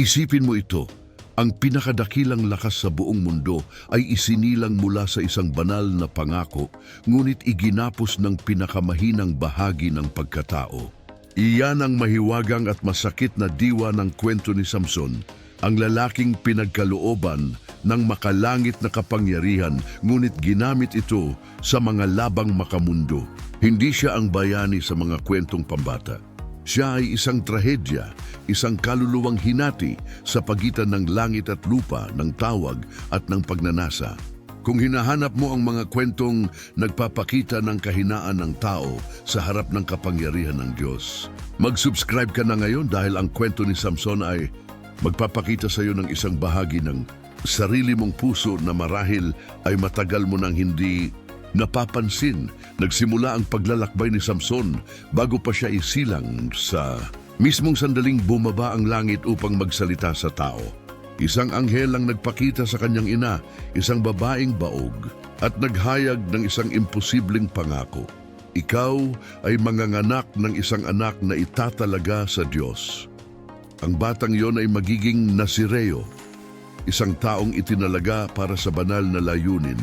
Isipin mo ito, ang pinakadakilang lakas sa buong mundo ay isinilang mula sa isang banal na pangako, ngunit iginapos ng pinakamahinang bahagi ng pagkatao. Iyan ang mahiwagang at masakit na diwa ng kwento ni Samson, ang lalaking pinagkalooban ng makalangit na kapangyarihan, ngunit ginamit ito sa mga labang makamundo. Hindi siya ang bayani sa mga kwentong pambata. Siya ay isang trahedya, isang kaluluwang hinati sa pagitan ng langit at lupa, ng tawag at ng pagnanasa. Kung hinahanap mo ang mga kwentong nagpapakita ng kahinaan ng tao sa harap ng kapangyarihan ng Diyos, mag-subscribe ka na ngayon dahil ang kwento ni Samson ay magpapakita sa iyo ng isang bahagi ng sarili mong puso na marahil ay matagal mo nang hindi napapansin. Nagsimula ang paglalakbay ni Samson bago pa siya isilang sa mismong sandaling bumaba ang langit upang magsalita sa tao. Isang anghel ang nagpakita sa kanyang ina, isang babaeng baog, at naghayag ng isang imposibleng pangako. Ikaw ay manganganak ng isang anak na itatalaga sa Diyos. Ang batang iyon ay magiging Nazireo, isang taong itinalaga para sa banal na layunin.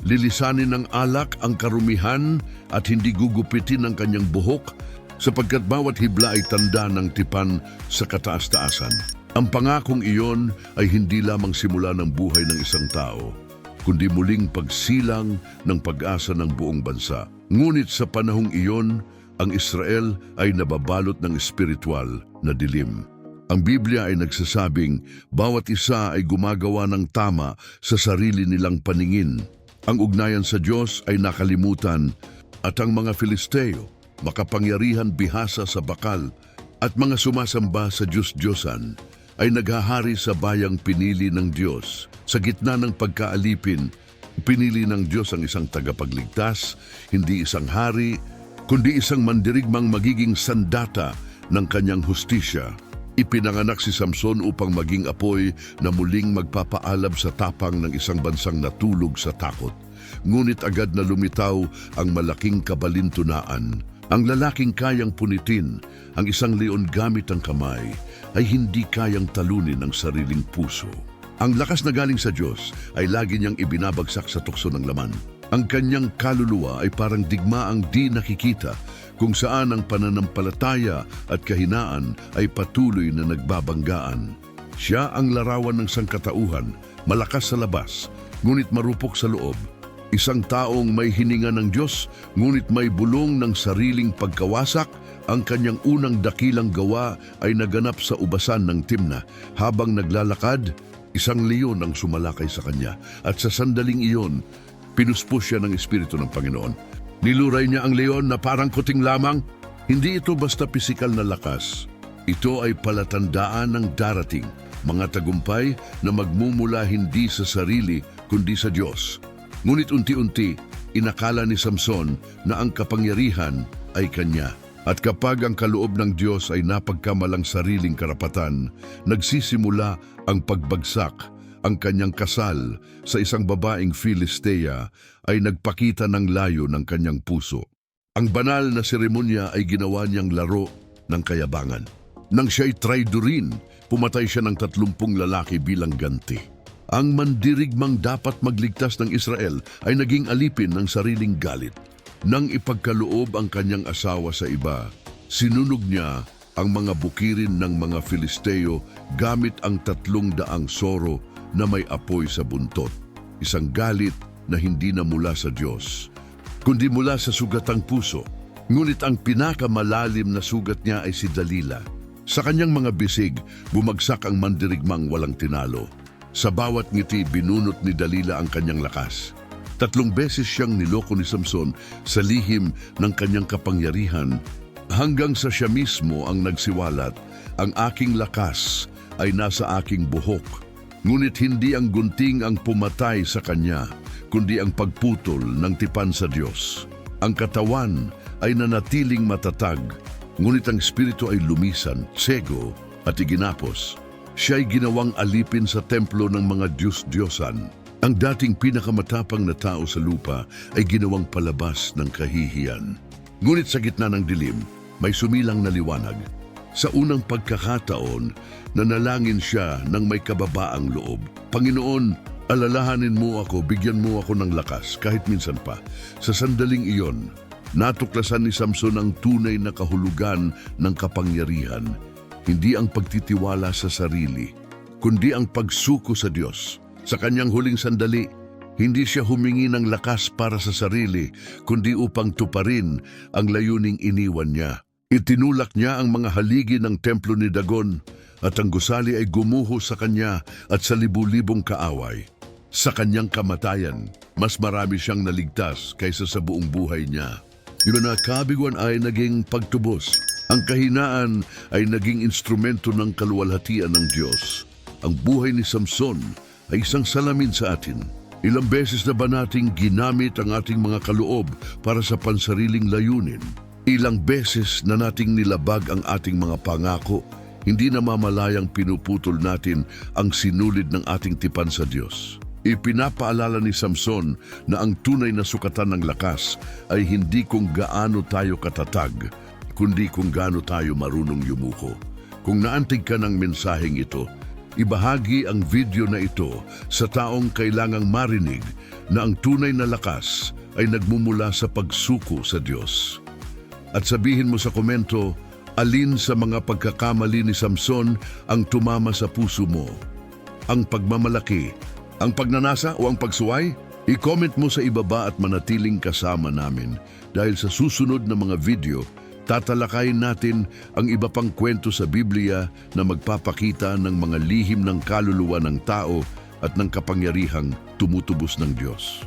Lilisanin ng alak ang karumihan at hindi gugupitin ang kanyang buhok, sapagkat bawat hibla ay tanda ng tipan sa kataas-taasan. Ang pangakong iyon ay hindi lamang simula ng buhay ng isang tao, kundi muling pagsilang ng pag-asa ng buong bansa. Ngunit sa panahong iyon, ang Israel ay nababalot ng espiritual na dilim. Ang Biblia ay nagsasabing bawat isa ay gumagawa ng tama sa sarili nilang paningin. Ang ugnayan sa Diyos ay nakalimutan at ang mga Filisteo, makapangyarihan bihasa sa bakal at mga sumasamba sa Diyos-Diyosan ay naghahari sa bayang pinili ng Diyos. Sa gitna ng pagkaalipin, pinili ng Diyos ang isang tagapagligtas, hindi isang hari, kundi isang mandirigmang magiging sandata ng kanyang hustisya. Ipinanganak si Samson upang maging apoy na muling magpapaalab sa tapang ng isang bansang natulog sa takot. Ngunit agad na lumitaw ang malaking kabalintunaan. Ang lalaking kayang punitin ang isang leon gamit ang kamay ay hindi kayang talunin ang sariling puso. Ang lakas na galing sa Diyos ay lagi niyang ibinabagsak sa tukso ng laman. Ang kanyang kaluluwa ay parang digmaang di nakikita, kung saan ang pananampalataya at kahinaan ay patuloy na nagbabanggaan. Siya ang larawan ng sangkatauhan, malakas sa labas, ngunit marupok sa loob. Isang taong may hininga ng Diyos, ngunit may bulong ng sariling pagkawasak. Ang kanyang unang dakilang gawa ay naganap sa ubasan ng Timna. Habang naglalakad, isang leon ang sumalakay sa kanya, at sa sandaling iyon, pinuspos siya ng Espiritu ng Panginoon. Niluray niya ang leon na parang kuting lamang. Hindi ito basta pisikal na lakas. Ito ay palatandaan ng darating, mga tagumpay na magmumula hindi sa sarili kundi sa Diyos. Ngunit unti-unti, inakala ni Samson na ang kapangyarihan ay kanya. At kapag ang kaloob ng Diyos ay napagkamalang sariling karapatan, nagsisimula ang pagbagsak. Ang kanyang kasal sa isang babaeng Filistea ay nagpakita ng layo ng kanyang puso. Ang banal na seremonya ay ginawa niyang laro ng kayabangan. Nang siya'y traidorin, pumatay siya ng 30 lalaki bilang ganti. Ang mandirigmang dapat magligtas ng Israel ay naging alipin ng sariling galit. Nang ipagkaloob ang kanyang asawa sa iba, sinunog niya ang mga bukirin ng mga Filisteo gamit ang 300 soro na may apoy sa buntot. Isang galit na hindi na mula sa Diyos, kundi mula sa sugatang puso. Ngunit ang pinakamalalim na sugat niya ay si Dalila. Sa kanyang mga bisig, bumagsak ang mandirigmang walang tinalo. Sa bawat ngiti, binunot ni Dalila ang kanyang lakas. 3 beses siyang niloko ni Samson sa lihim ng kanyang kapangyarihan, hanggang sa siya mismo ang nagsiwalat, ang aking lakas ay nasa aking buhok. Ngunit hindi ang gunting ang pumatay sa kanya, kundi ang pagputol ng tipan sa Diyos. Ang katawan ay nanatiling matatag, ngunit ang espiritu ay lumisan, tsego at iginapos. Siya ay ginawang alipin sa templo ng mga Diyos-Diyosan. Ang dating pinakamatapang na tao sa lupa ay ginawang palabas ng kahihiyan. Ngunit sa gitna ng dilim, may sumilang na liwanag. Sa unang pagkakataon, nanalangin siya ng may kababaang loob. Panginoon, alalahanin mo ako, bigyan mo ako ng lakas kahit minsan pa. Sa sandaling iyon, natuklasan ni Samson ang tunay na kahulugan ng kapangyarihan. Hindi ang pagtitiwala sa sarili, kundi ang pagsuko sa Diyos. Sa kanyang huling sandali, hindi siya humingi ng lakas para sa sarili, kundi upang tuparin ang layuning iniwan niya. Itinulak niya ang mga haligi ng templo ni Dagon at ang gusali ay gumuho sa kanya at sa libu-libong kaaway. Sa kanyang kamatayan, mas marami siyang naligtas kaysa sa buong buhay niya. Yun na kabiguan ay naging pagtubos. Ang kahinaan ay naging instrumento ng kaluwalhatian ng Diyos. Ang buhay ni Samson ay isang salamin sa atin. Ilang beses na ba nating ginamit ang ating mga kaloob para sa pansariling layunin? Ilang beses na nating nilabag ang ating mga pangako, hindi namamalayang pinuputol natin ang sinulid ng ating tipan sa Diyos. Ipinapaalala ni Samson na ang tunay na sukatan ng lakas ay hindi kung gaano tayo katatag, kundi kung gaano tayo marunong yumuko. Kung naantig ka ng mensaheng ito, ibahagi ang video na ito sa taong kailangang marinig na ang tunay na lakas ay nagmumula sa pagsuko sa Diyos. At sabihin mo sa komento, alin sa mga pagkakamali ni Samson ang tumama sa puso mo? Ang pagmamalaki, ang pagnanasa o ang pagsuway? I-comment mo sa ibaba at manatiling kasama namin dahil sa susunod na mga video, tatalakayin natin ang iba pang kwento sa Biblia na magpapakita ng mga lihim ng kaluluwa ng tao at ng kapangyarihang tumutubos ng Diyos.